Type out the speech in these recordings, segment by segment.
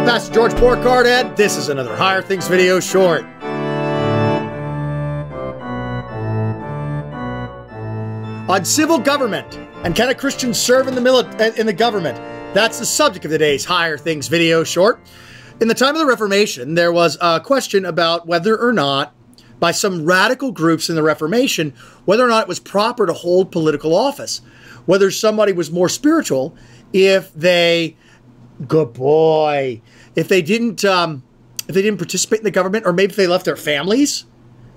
Pastor George Borkard, and this is another Higher Things video short. On civil government, and can a Christian serve in the government? That's the subject of today's Higher Things video short. In the time of the Reformation, there was a question about whether or not, by some radical groups in the Reformation, whether or not it was proper to hold political office. Whether somebody was more spiritual if they, if they didn't participate in the government, or maybe if they left their families,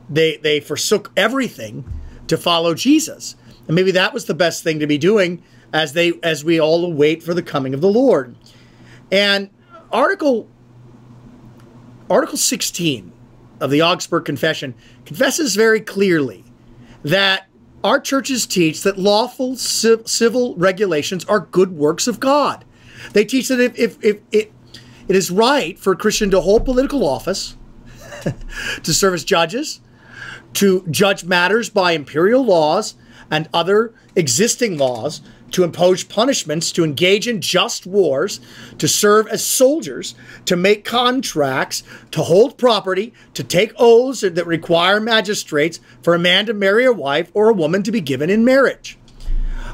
they forsook everything to follow Jesus. And maybe that was the best thing to be doing as we all await for the coming of the Lord. And Article 16 of the Augsburg Confession confesses very clearly that our churches teach that lawful civil regulations are good works of God. They teach that if it is right for a Christian to hold political office, to serve as judges, to judge matters by imperial laws and other existing laws, to impose punishments, to engage in just wars, to serve as soldiers, to make contracts, to hold property, to take oaths that require magistrates, for a man to marry a wife or a woman to be given in marriage.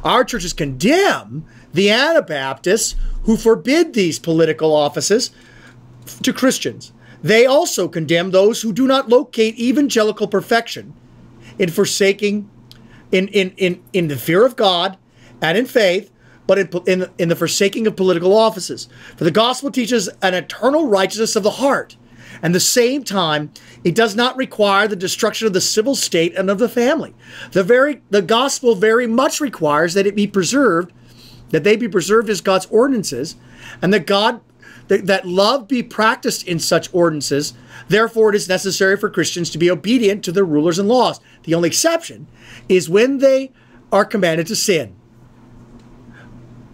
Our churches condemn the Anabaptists who forbid these political offices to Christians. They also condemn those who do not locate evangelical perfection in forsaking, in the fear of God and in faith, but in the forsaking of political offices. For the gospel teaches an eternal righteousness of the heart. And at the same time, it does not require the destruction of the civil state and of the family. The gospel very much requires that it be preserved, that they be preserved as God's ordinances, and that love be practiced in such ordinances. Therefore, it is necessary for Christians to be obedient to their rulers and laws. The only exception is when they are commanded to sin,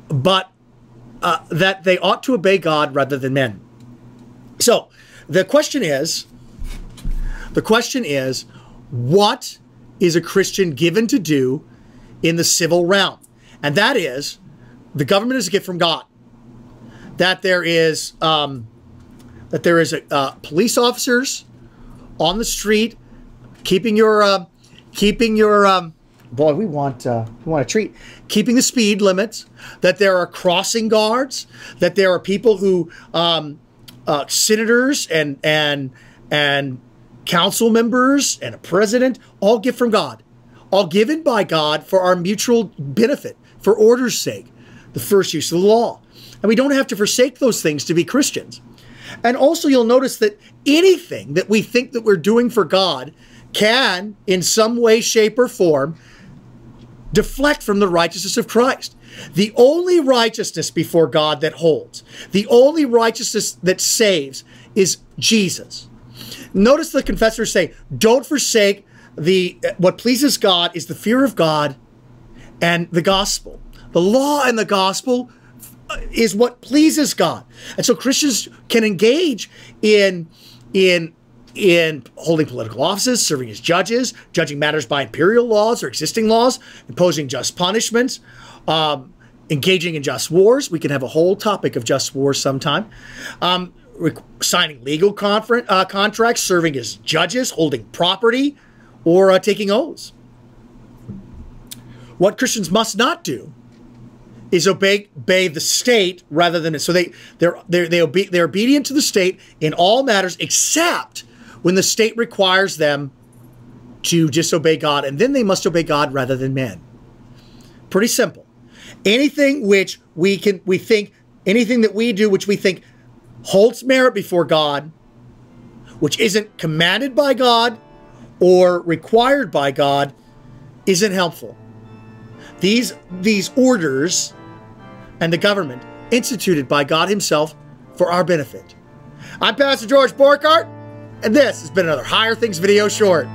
but that they ought to obey God rather than men. So the question is, what is a Christian given to do in the civil realm? And that is, the government is a gift from God. That there is police officers on the street keeping your boy, we want a treat. Keeping the speed limits. That there are crossing guards. That there are people who, senators and council members and a president, all gift from God, all given by God for our mutual benefit, for order's sake, the first use of the law. And we don't have to forsake those things to be Christians. And also, you'll notice that anything that we think that we're doing for God can, in some way, shape, or form, deflect from the righteousness of Christ. The only righteousness before God that holds, the only righteousness that saves, is Jesus. Notice the confessors say, don't forsake what pleases God is the fear of God and the gospel. The law and the gospel is what pleases God. And so Christians can engage in holding political offices, serving as judges, judging matters by imperial laws or existing laws, imposing just punishments, engaging in just wars. We can have a whole topic of just wars sometime. Signing legal contracts, serving as judges, holding property, or taking oaths. What Christians must not do is obey the state rather than so they're obedient to the state in all matters except when the state requires them to disobey God, and then they must obey God rather than men. Pretty simple. Anything which anything that we do which we think holds merit before God, which isn't commanded by God or required by God, isn't helpful. These orders and the government instituted by God himself for our benefit. I'm Pastor George Borkard, and this has been another Higher Things video short.